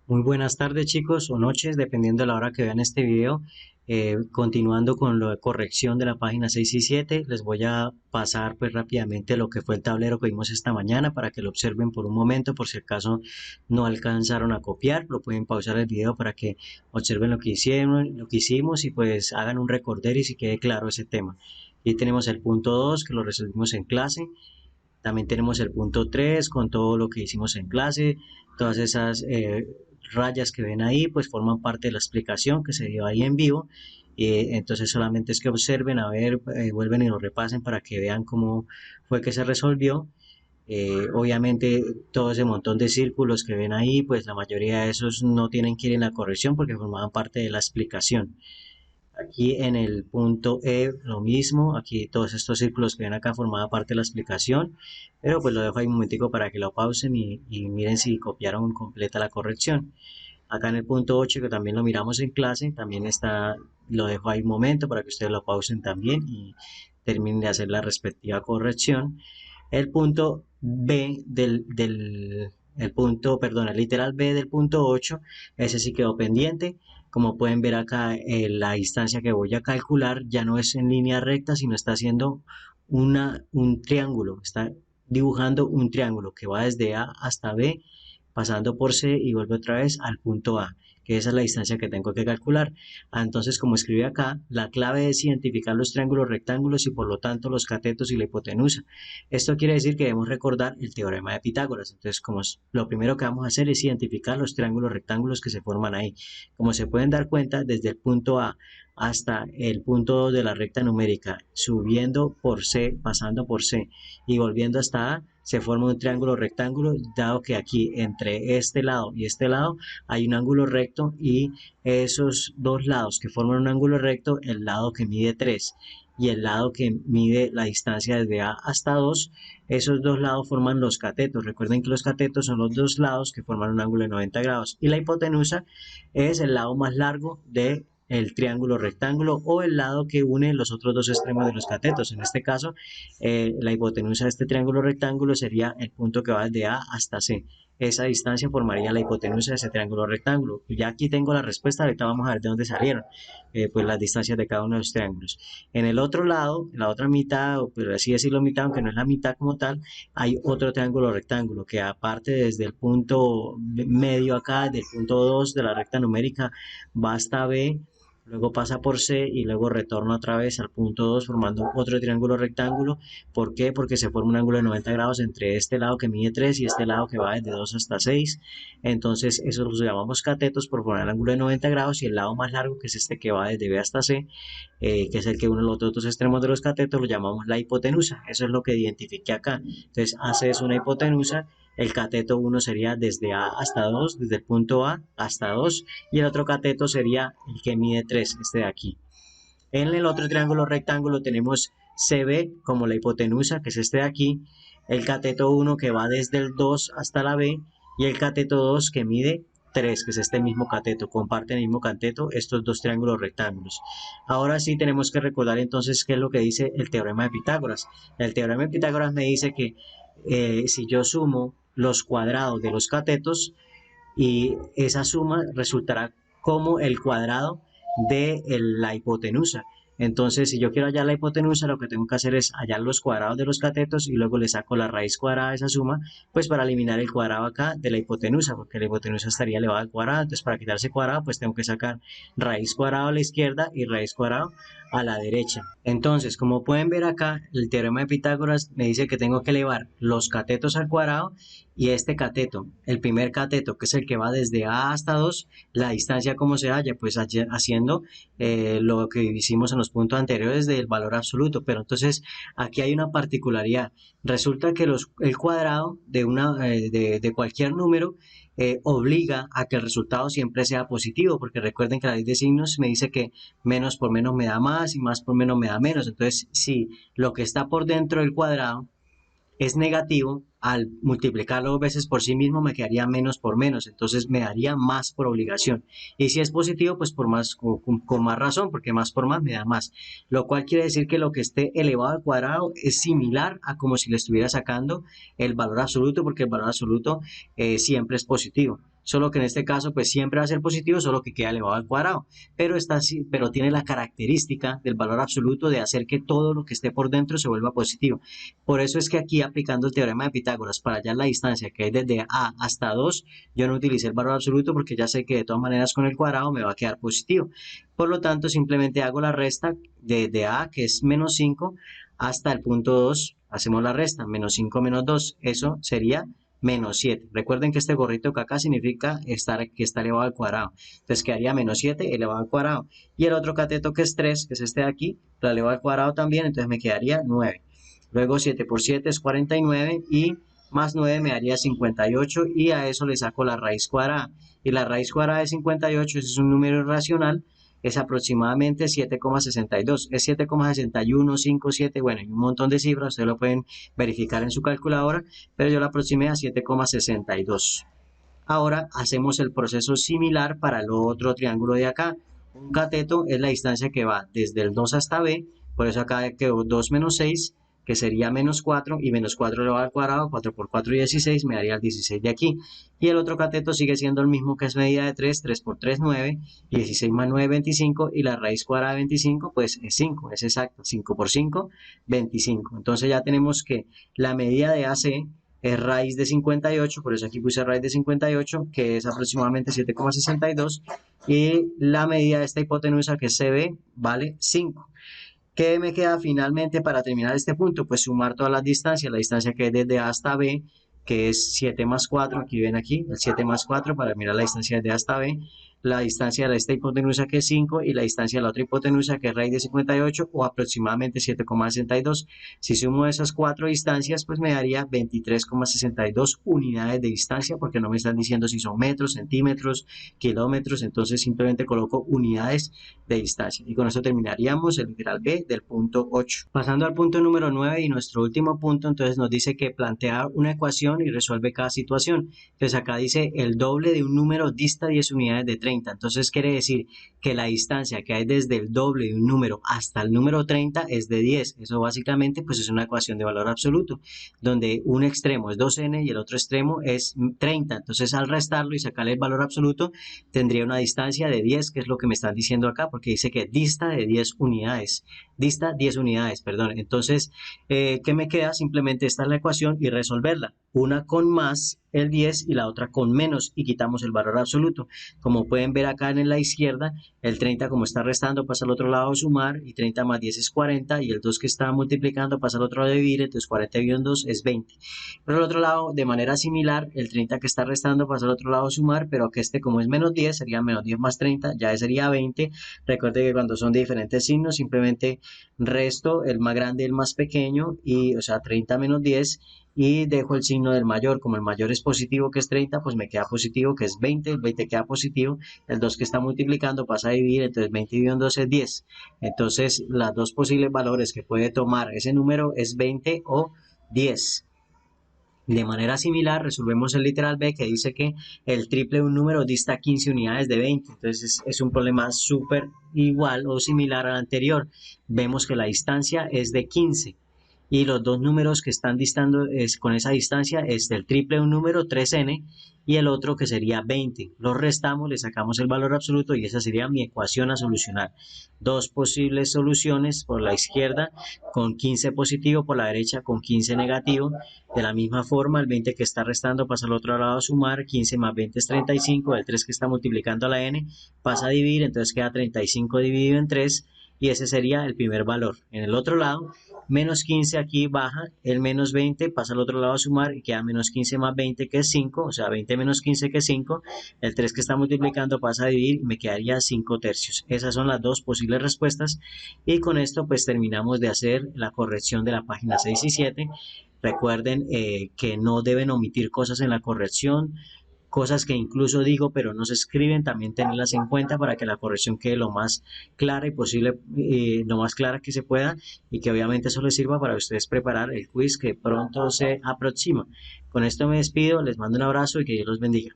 Muy buenas tardes chicos o noches, dependiendo de la hora que vean este video. Continuando con la corrección de la página 6 y 7, les voy a pasar pues rápidamente lo que fue el tablero que vimos esta mañana para que lo observen por un momento, por si acaso no alcanzaron a copiar, lo pueden pausar el video para que observen lo que hicieron, lo que hicimos y pues hagan un recorder y si quede claro ese tema. Aquí tenemos el punto 2 que lo resolvimos en clase. También tenemos el punto 3 con todo lo que hicimos en clase, todas esas rayas que ven ahí pues forman parte de la explicación que se dio ahí en vivo. Entonces solamente es que observen, a ver, vuelven y lo repasen para que vean cómo fue que se resolvió. Obviamente todo ese montón de círculos que ven ahí, pues la mayoría de esos no tienen que ir en la corrección porque formaban parte de la explicación. Aquí en el punto E lo mismo, aquí todos estos círculos que ven acá formaban parte de la explicación, pero pues lo dejo ahí un momentico para que lo pausen y miren si copiaron completa la corrección. Acá en el punto 8 que también lo miramos en clase, también está, lo dejo ahí un momento para que ustedes lo pausen también y terminen de hacer la respectiva corrección. El punto B el punto, perdón, el literal B del punto 8, ese sí quedó pendiente. Como pueden ver acá, la distancia que voy a calcular ya no es en línea recta, sino está haciendo un triángulo, está dibujando un triángulo que va desde A hasta B, pasando por C y vuelve otra vez al punto A, que esa es la distancia que tengo que calcular. Entonces, como escribe acá, la clave es identificar los triángulos rectángulos y por lo tanto los catetos y la hipotenusa. Esto quiere decir que debemos recordar el teorema de Pitágoras. Entonces, lo primero que vamos a hacer es identificar los triángulos rectángulos que se forman ahí. Como se pueden dar cuenta, desde el punto A hasta el punto 2 de la recta numérica, subiendo por C, pasando por C y volviendo hasta A, se forma un triángulo rectángulo, dado que aquí entre este lado y este lado hay un ángulo recto y esos dos lados que forman un ángulo recto, el lado que mide 3 y el lado que mide la distancia desde A hasta 2, esos dos lados forman los catetos. Recuerden que los catetos son los dos lados que forman un ángulo de 90 grados y la hipotenusa es el lado más largo de el triángulo rectángulo o el lado que une los otros dos extremos de los catetos. En este caso, la hipotenusa de este triángulo rectángulo sería el punto que va desde A hasta C. Esa distancia formaría la hipotenusa de ese triángulo rectángulo. Ya aquí tengo la respuesta, ahorita vamos a ver de dónde salieron pues las distancias de cada uno de los triángulos. En el otro lado, en la otra mitad, o por así decirlo mitad, aunque no es la mitad como tal, hay otro triángulo rectángulo que aparte desde el punto medio acá, del punto 2 de la recta numérica, va hasta B, luego pasa por C y luego retorna otra vez al punto 2 formando otro triángulo rectángulo. ¿Por qué? Porque se forma un ángulo de 90 grados entre este lado que mide 3 y este lado que va desde 2 hasta 6. Entonces eso los llamamos catetos por formar el ángulo de 90 grados y el lado más largo que es este que va desde B hasta C, que es el que une los otros dos extremos de los catetos, lo llamamos la hipotenusa. Eso es lo que identifique acá. Entonces AC es una hipotenusa. El cateto 1 sería desde A hasta 2, desde el punto A hasta 2, y el otro cateto sería el que mide 3, este de aquí. En el otro triángulo rectángulo tenemos CB como la hipotenusa, que es este de aquí, el cateto 1 que va desde el 2 hasta la B, y el cateto 2 que mide 3, que es este mismo cateto, comparten el mismo cateto estos dos triángulos rectángulos. Ahora sí tenemos que recordar entonces qué es lo que dice el teorema de Pitágoras. El teorema de Pitágoras me dice que si yo sumo los cuadrados de los catetos y esa suma resultará como el cuadrado de la hipotenusa. Entonces, si yo quiero hallar la hipotenusa, lo que tengo que hacer es hallar los cuadrados de los catetos y luego le saco la raíz cuadrada de esa suma, pues para eliminar el cuadrado acá de la hipotenusa, porque la hipotenusa estaría elevada al cuadrado. Entonces, para quitarse cuadrado, pues tengo que sacar raíz cuadrada a la izquierda y raíz cuadrada a la derecha. Entonces, como pueden ver acá, el teorema de Pitágoras me dice que tengo que elevar los catetos al cuadrado y este cateto, el primer cateto, que es el que va desde A hasta 2, la distancia como se halla, pues haciendo lo que hicimos en los puntos anteriores del valor absoluto. Pero entonces aquí hay una particularidad. Resulta que el cuadrado de cualquier número obliga a que el resultado siempre sea positivo, porque recuerden que la ley de signos me dice que menos por menos me da más y más por menos me da menos. Entonces, si lo que está por dentro del cuadrado es negativo, al multiplicarlo dos veces por sí mismo me quedaría menos por menos, entonces me daría más por obligación. Y si es positivo, pues por más, con más razón, porque más por más me da más. Lo cual quiere decir que lo que esté elevado al cuadrado es similar a como si le estuviera sacando el valor absoluto, porque el valor absoluto siempre es positivo. solo que en este caso pues siempre va a ser positivo, solo que queda elevado al cuadrado, pero tiene la característica del valor absoluto de hacer que todo lo que esté por dentro se vuelva positivo. Por eso es que aquí aplicando el teorema de Pitágoras para hallar la distancia que hay desde A hasta 2, yo no utilicé el valor absoluto porque ya sé que de todas maneras con el cuadrado me va a quedar positivo. Por lo tanto, simplemente hago la resta desde A, que es menos 5, hasta el punto 2, hacemos la resta, menos 5 menos 2, eso sería menos 7. Recuerden que este gorrito que acá significa que está elevado al cuadrado. Entonces quedaría menos 7 elevado al cuadrado. Y el otro cateto que es 3, que es este de aquí, lo elevo al cuadrado también, entonces me quedaría 9. Luego 7 por 7 es 49 y más 9 me daría 58 y a eso le saco la raíz cuadrada. Y la raíz cuadrada de 58 es un número irracional, es aproximadamente 7,62. Es 7,6157, bueno, hay un montón de cifras, ustedes lo pueden verificar en su calculadora, pero yo la aproximé a 7,62. Ahora hacemos el proceso similar para el otro triángulo de acá. Un cateto es la distancia que va desde el 2 hasta B, por eso acá quedó 2 menos 6, que sería menos 4, y menos 4 elevado al cuadrado, 4 por 4 16, me daría el 16 de aquí. Y el otro cateto sigue siendo el mismo, que es medida de 3, 3 por 3, 9, y 16 más 9, 25, y la raíz cuadrada de 25, pues es 5, es exacto, 5 por 5, 25. Entonces ya tenemos que la medida de AC es raíz de 58, por eso aquí puse raíz de 58, que es aproximadamente 7,62, y la medida de esta hipotenusa, que es CB, vale 5. ¿Qué me queda finalmente para terminar este punto? Pues sumar todas las distancias, la distancia que es desde A hasta B, que es 7 más 4, aquí ven aquí, el 7 más 4 para mirar la distancia de A hasta B, la distancia de esta hipotenusa que es 5 y la distancia de la otra hipotenusa que es raíz de 58 o aproximadamente 7,62. Si sumo esas cuatro distancias, pues me daría 23,62 unidades de distancia, porque no me están diciendo si son metros, centímetros, kilómetros, entonces simplemente coloco unidades de distancia. Y con eso terminaríamos el integral B del punto 8. Pasando al punto número 9 y nuestro último punto, entonces nos dice que plantea una ecuación y resuelve cada situación. Entonces acá dice el doble de un número dista 10 unidades de 30. Entonces quiere decir que la distancia que hay desde el doble de un número hasta el número 30 es de 10. Eso básicamente pues es una ecuación de valor absoluto, donde un extremo es 2n y el otro extremo es 30. Entonces al restarlo y sacarle el valor absoluto, tendría una distancia de 10, que es lo que me están diciendo acá, porque dice que dista de 10 unidades. Dista 10 unidades, perdón. Entonces, ¿qué me queda? Simplemente esta es la ecuación y resolverla. Una con más el 10 y la otra con menos, y quitamos el valor absoluto. Como pueden ver acá en la izquierda, el 30 como está restando pasa al otro lado a sumar, y 30 más 10 es 40, y el 2 que está multiplicando pasa al otro lado a dividir, entonces 40 dividido en 2 es 20. Por el otro lado, de manera similar, el 30 que está restando pasa al otro lado a sumar, pero que este como es menos 10, sería menos 10 más 30, ya sería 20. Recuerde que cuando son de diferentes signos, simplemente resto el más grande y el más pequeño, y, o sea, 30 menos 10, y dejo el signo del mayor. Como el mayor es positivo, que es 30, pues me queda positivo, que es 20, el 20 queda positivo, el 2 que está multiplicando pasa a dividir, entonces 20 dividido en 2 es 10. Entonces, las dos posibles valores que puede tomar ese número es 20 o 10. De manera similar, resolvemos el literal B, que dice que el triple de un número dista 15 unidades de 20. Entonces es un problema súper igual o similar al anterior. Vemos que la distancia es de 15 y los dos números que están distando con esa distancia es del triple de un número, 3n, y el otro que sería 20. Los restamos, le sacamos el valor absoluto y esa sería mi ecuación a solucionar. Dos posibles soluciones por la izquierda con 15 positivo, por la derecha con 15 negativo. De la misma forma, el 20 que está restando pasa al otro lado a sumar, 15 más 20 es 35, el 3 que está multiplicando a la n pasa a dividir, entonces queda 35 dividido en 3, y ese sería el primer valor. En el otro lado, menos 15 aquí baja, el menos 20 pasa al otro lado a sumar y queda menos 15 más 20 que es 5, o sea 20 menos 15 que es 5, el 3 que está multiplicando pasa a dividir y me quedaría 5 tercios. Esas son las dos posibles respuestas, y con esto pues terminamos de hacer la corrección de la página 6 y 7. Recuerden que no deben omitir cosas en la corrección, cosas que incluso digo pero no se escriben, también tenerlas en cuenta para que la corrección quede lo más clara y posible, lo más clara que se pueda, y que obviamente eso les sirva para ustedes preparar el quiz que pronto se aproxima. Con esto me despido, les mando un abrazo y que Dios los bendiga.